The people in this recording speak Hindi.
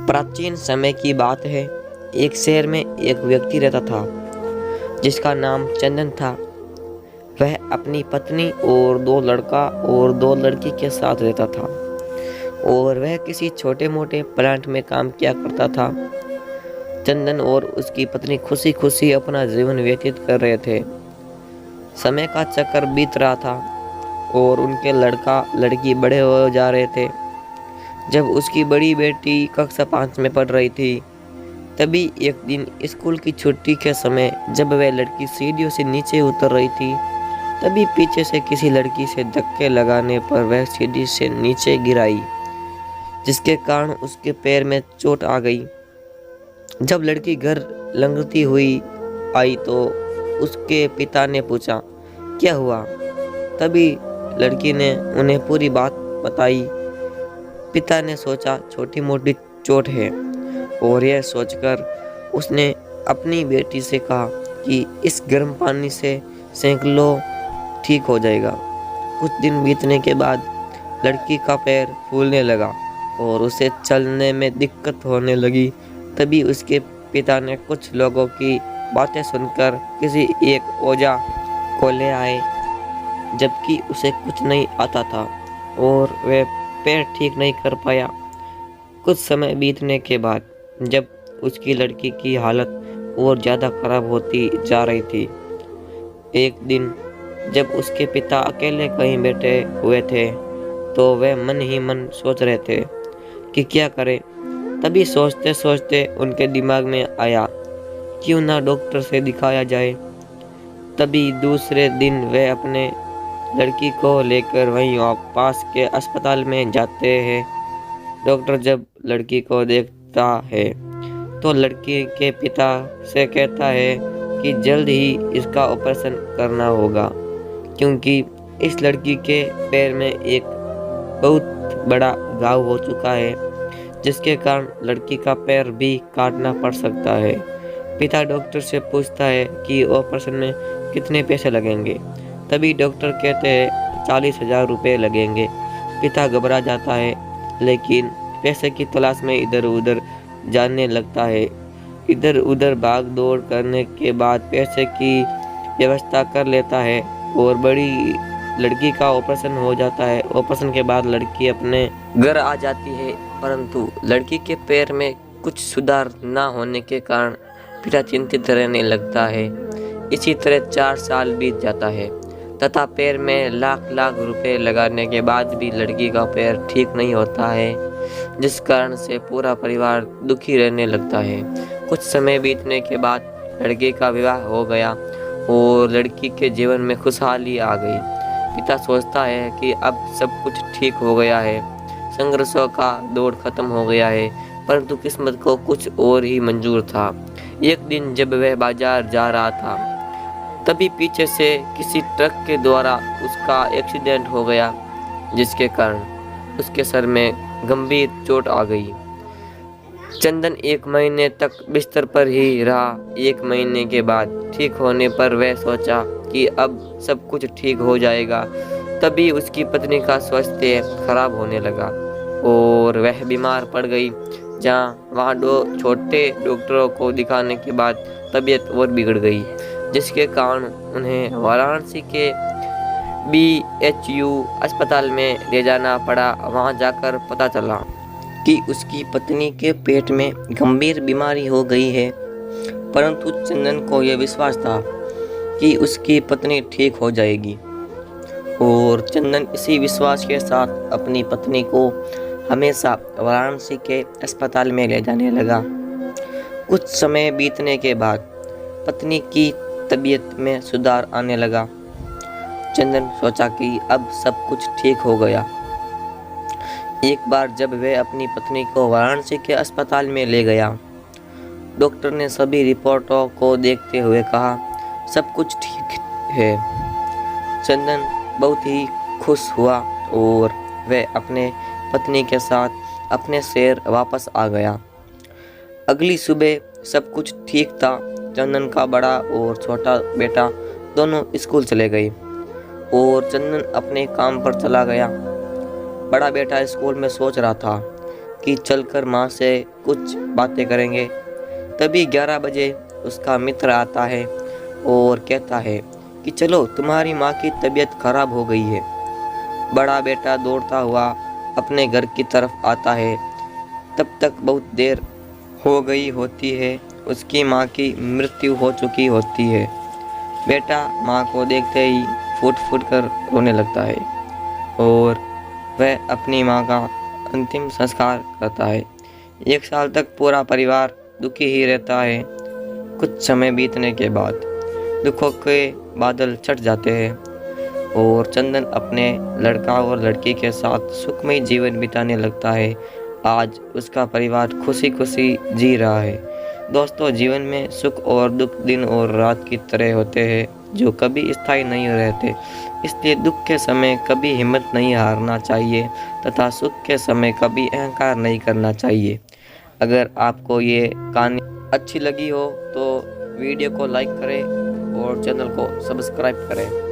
प्राचीन समय की बात है। एक शहर में एक व्यक्ति रहता था जिसका नाम चंदन था। वह अपनी पत्नी और दो लड़का और दो लड़की के साथ रहता था और वह किसी छोटे मोटे प्लांट में काम किया करता था। चंदन और उसकी पत्नी खुशी खुशी अपना जीवन व्यतीत कर रहे थे। समय का चक्कर बीत रहा था और उनके लड़का लड़की बड़े हो जा रहे थे। जब उसकी बड़ी बेटी कक्षा 5 में पढ़ रही थी, तभी एक दिन स्कूल की छुट्टी के समय जब वह लड़की सीढ़ियों से नीचे उतर रही थी, तभी पीछे से किसी लड़की से धक्के लगाने पर वह सीढ़ी से नीचे गिराई, जिसके कारण उसके पैर में चोट आ गई। जब लड़की घर लंगड़ती हुई आई तो उसके पिता ने पूछा, क्या हुआ? तभी लड़की ने उन्हें पूरी बात बताई। पिता ने सोचा छोटी मोटी चोट है और यह सोचकर उसने अपनी बेटी से कहा कि इस गर्म पानी से सेंक लो, ठीक हो जाएगा। कुछ दिन बीतने के बाद लड़की का पैर फूलने लगा और उसे चलने में दिक्कत होने लगी। तभी उसके पिता ने कुछ लोगों की बातें सुनकर किसी एक ओझा को ले आए, जबकि उसे कुछ नहीं आता था और वह पैर ठीक नहीं कर पाया। कुछ समय बीतने के बाद जब उसकी लड़की की हालत और ज़्यादा खराब होती जा रही थी, एक दिन जब उसके पिता अकेले कहीं बैठे हुए थे तो वह मन ही मन सोच रहे थे कि क्या करें। तभी सोचते सोचते उनके दिमाग में आया, क्यों ना डॉक्टर से दिखाया जाए। तभी दूसरे दिन वह अपने लड़की को लेकर वहीं पास के अस्पताल में जाते हैं। डॉक्टर जब लड़की को देखता है तो लड़की के पिता से कहता है कि जल्द ही इसका ऑपरेशन करना होगा, क्योंकि इस लड़की के पैर में एक बहुत बड़ा घाव हो चुका है, जिसके कारण लड़की का पैर भी काटना पड़ सकता है। पिता डॉक्टर से पूछता है कि ऑपरेशन में कितने पैसे लगेंगे। तभी डॉक्टर कहते हैं 40,000 रुपये लगेंगे। पिता घबरा जाता है, लेकिन पैसे की तलाश में इधर उधर जाने लगता है। इधर उधर भाग दौड़ करने के बाद पैसे की व्यवस्था कर लेता है और बड़ी लड़की का ऑपरेशन हो जाता है। ऑपरेशन के बाद लड़की अपने घर आ जाती है, परंतु लड़की के पैर में कुछ सुधार ना होने के कारण पिता चिंतित रहने लगता है। इसी तरह 4 साल बीत जाता है तथा पैर में लाख लाख रुपए लगाने के बाद भी लड़की का पैर ठीक नहीं होता है, जिस कारण से पूरा परिवार दुखी रहने लगता है। कुछ समय बीतने के बाद लड़के का विवाह हो गया और लड़की के जीवन में खुशहाली आ गई। पिता सोचता है कि अब सब कुछ ठीक हो गया है, संघर्षों का दौर खत्म हो गया है, परंतु किस्मत को कुछ और ही मंजूर था। एक दिन जब वह बाजार जा रहा था, तभी पीछे से किसी ट्रक के द्वारा उसका एक्सीडेंट हो गया, जिसके कारण उसके सर में गंभीर चोट आ गई। चंदन 1 महीने तक बिस्तर पर ही रहा। 1 महीने के बाद ठीक होने पर वह सोचा कि अब सब कुछ ठीक हो जाएगा। तभी उसकी पत्नी का स्वास्थ्य खराब होने लगा और वह बीमार पड़ गई। वहाँ 2 छोटे डॉक्टरों को दिखाने के बाद तबीयत और बिगड़ गई, जिसके कारण उन्हें वाराणसी के BHU अस्पताल में ले जाना पड़ा। वहां जाकर पता चला कि उसकी पत्नी के पेट में गंभीर बीमारी हो गई है, परंतु चंदन को यह विश्वास था कि उसकी पत्नी ठीक हो जाएगी और चंदन इसी विश्वास के साथ अपनी पत्नी को हमेशा वाराणसी के अस्पताल में ले जाने लगा। कुछ समय बीतने के बाद पत्नी की तबीयत में सुधार आने लगा। चंदन सोचा कि अब सब कुछ ठीक हो गया। एक बार जब वह अपनी पत्नी को वाराणसी के अस्पताल में ले गया, डॉक्टर ने सभी रिपोर्टों को देखते हुए कहा, सब कुछ ठीक है। चंदन बहुत ही खुश हुआ और वह अपने पत्नी के साथ अपने शहर वापस आ गया। अगली सुबह सब कुछ ठीक था। चंदन का बड़ा और छोटा बेटा दोनों स्कूल चले गए और चंदन अपने काम पर चला गया। बड़ा बेटा स्कूल में सोच रहा था कि चलकर माँ से कुछ बातें करेंगे। तभी 11 बजे उसका मित्र आता है और कहता है कि चलो, तुम्हारी माँ की तबीयत खराब हो गई है। बड़ा बेटा दौड़ता हुआ अपने घर की तरफ आता है। तब तक बहुत देर हो गई होती है, उसकी माँ की मृत्यु हो चुकी होती है। बेटा माँ को देखते ही फूट फूट कर रोने लगता है और वह अपनी माँ का अंतिम संस्कार करता है। 1 साल तक पूरा परिवार दुखी ही रहता है। कुछ समय बीतने के बाद दुखों के बादल छट जाते हैं और चंदन अपने लड़का और लड़की के साथ सुखमय जीवन बिताने लगता है। आज उसका परिवार खुशी खुशी जी रहा है। दोस्तों, जीवन में सुख और दुख दिन और रात की तरह होते हैं, जो कभी स्थायी नहीं रहते। इसलिए दुख के समय कभी हिम्मत नहीं हारना चाहिए तथा सुख के समय कभी अहंकार नहीं करना चाहिए। अगर आपको ये कहानी अच्छी लगी हो तो वीडियो को लाइक करें और चैनल को सब्सक्राइब करें।